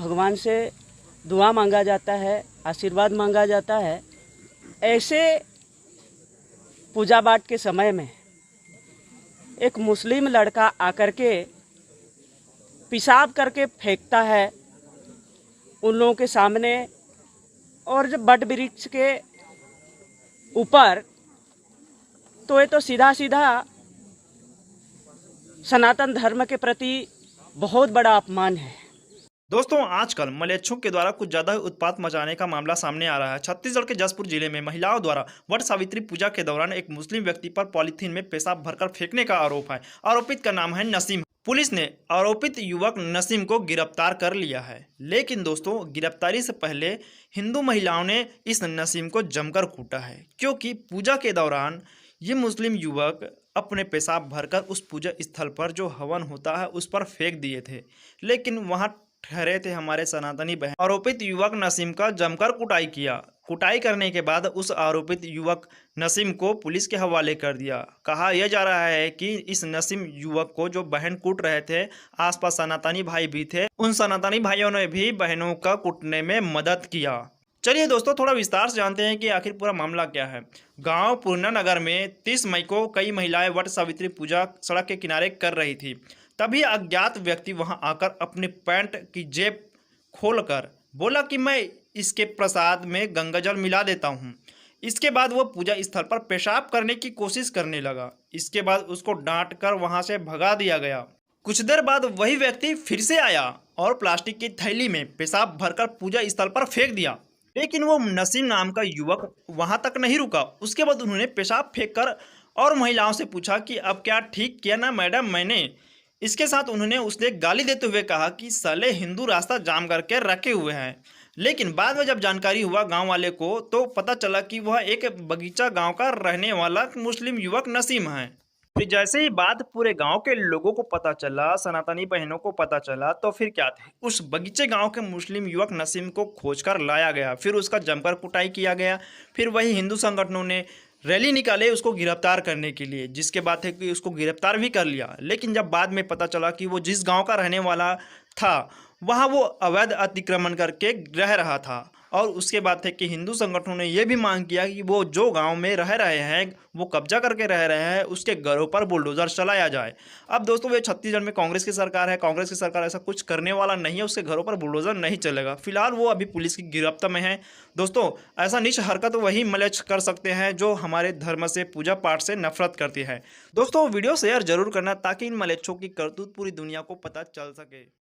भगवान से दुआ मांगा जाता है, आशीर्वाद मांगा जाता है। ऐसे पूजा पाठ के समय में एक मुस्लिम लड़का आकर के पेशाब करके फेंकता है उन लोगों के सामने, और जब बट वृक्ष के ऊपर, तो ये तो सीधा सीधा सनातन धर्म के प्रति बहुत बड़ा अपमान है। दोस्तों, आजकल मलेच्छों के द्वारा कुछ ज्यादा उत्पात मचाने का मामला सामने आ रहा है। छत्तीसगढ़ के जसपुर जिले में महिलाओं द्वारा वट सावित्री पूजा के दौरान एक मुस्लिम व्यक्ति पर पॉलीथीन में पेशाब भरकर फेंकने का आरोप है। आरोपित का नाम है नसीम। पुलिस ने आरोपित युवक नसीम को गिरफ्तार कर लिया है। लेकिन दोस्तों, गिरफ्तारी से पहले हिंदू महिलाओं ने इस नसीम को जमकर कूटा है, क्योंकि पूजा के दौरान ये मुस्लिम युवक अपने पेशाब भरकर उस पूजा स्थल पर जो हवन होता है उस पर फेंक दिए थे। लेकिन वहां ठहरे थे हमारे सनातनी बहन। आरोपित युवक नसीम का जमकर कुटाई किया। कुटाई करने के बाद उस आरोपित युवक नसीम को पुलिस के हवाले कर दिया। कहा यह जा रहा है कि इस नसीम युवक को जो बहन कूट रहे थे, आसपास सनातनी भाई भी थे, उन सनातनी भाइयों ने भी बहनों का कूटने में मदद किया। चलिए दोस्तों, थोड़ा विस्तार से जानते हैं कि आखिर पूरा मामला क्या है। गांव पूर्णा नगर में 30 मई को कई महिलाएं वट सावित्री पूजा सड़क के किनारे कर रही थी। तभी अज्ञात व्यक्ति वहां आकर अपने पैंट की जेब खोलकर बोला कि मैं इसके प्रसाद में गंगाजल मिला देता हूं। इसके बाद वो पूजा स्थल पर पेशाब करने की कोशिश करने लगा। इसके बाद उसको डांट कर वहां से भगा दिया गया। कुछ देर बाद वही व्यक्ति फिर से आया और प्लास्टिक की थैली में पेशाब भरकर पूजा स्थल पर फेंक दिया। लेकिन वो नसीम नाम का युवक वहां तक नहीं रुका। उसके बाद उन्होंने पेशाब फेंककर और महिलाओं से पूछा कि अब क्या ठीक किया ना मैडम मैंने। इसके साथ उन्होंने उससे गाली देते हुए कहा कि साले हिंदू रास्ता जाम करके रखे हुए हैं। लेकिन बाद में जब जानकारी हुआ गांव वाले को, तो पता चला कि वह एक बगीचा गांव का रहने वाला मुस्लिम युवक नसीम है। फिर जैसे ही बात पूरे गांव के लोगों को पता चला, सनातनी बहनों को पता चला, तो फिर क्या थे, उस बगीचे गांव के मुस्लिम युवक नसीम को खोजकर लाया गया। फिर उसका जमकर कुटाई किया गया। फिर वही हिंदू संगठनों ने रैली निकाले उसको गिरफ्तार करने के लिए, जिसके बाद है कि उसको गिरफ्तार भी कर लिया। लेकिन जब बाद में पता चला कि वो जिस गांव का रहने वाला था वहां वो अवैध अतिक्रमण करके रह रहा था, और उसके बाद है कि हिंदू संगठनों ने यह भी मांग किया कि वो जो गांव में रह रहे हैं, वो कब्जा करके रह रहे हैं, उसके घरों पर बुलडोजर चलाया जाए। अब दोस्तों, ये छत्तीसगढ़ में कांग्रेस की सरकार है। कांग्रेस की सरकार ऐसा कुछ करने वाला नहीं है, उसके घरों पर बुलडोजर नहीं चलेगा। फिलहाल वो अभी पुलिस की गिरफ्त में है। दोस्तों, ऐसा नीच हरकत वही मलेच्छ कर सकते हैं जो हमारे धर्म से, पूजा पाठ से नफरत करती है। दोस्तों, वीडियो शेयर जरूर करना ताकि इन मलेच्छों की करतूत पूरी दुनिया को पता चल सके।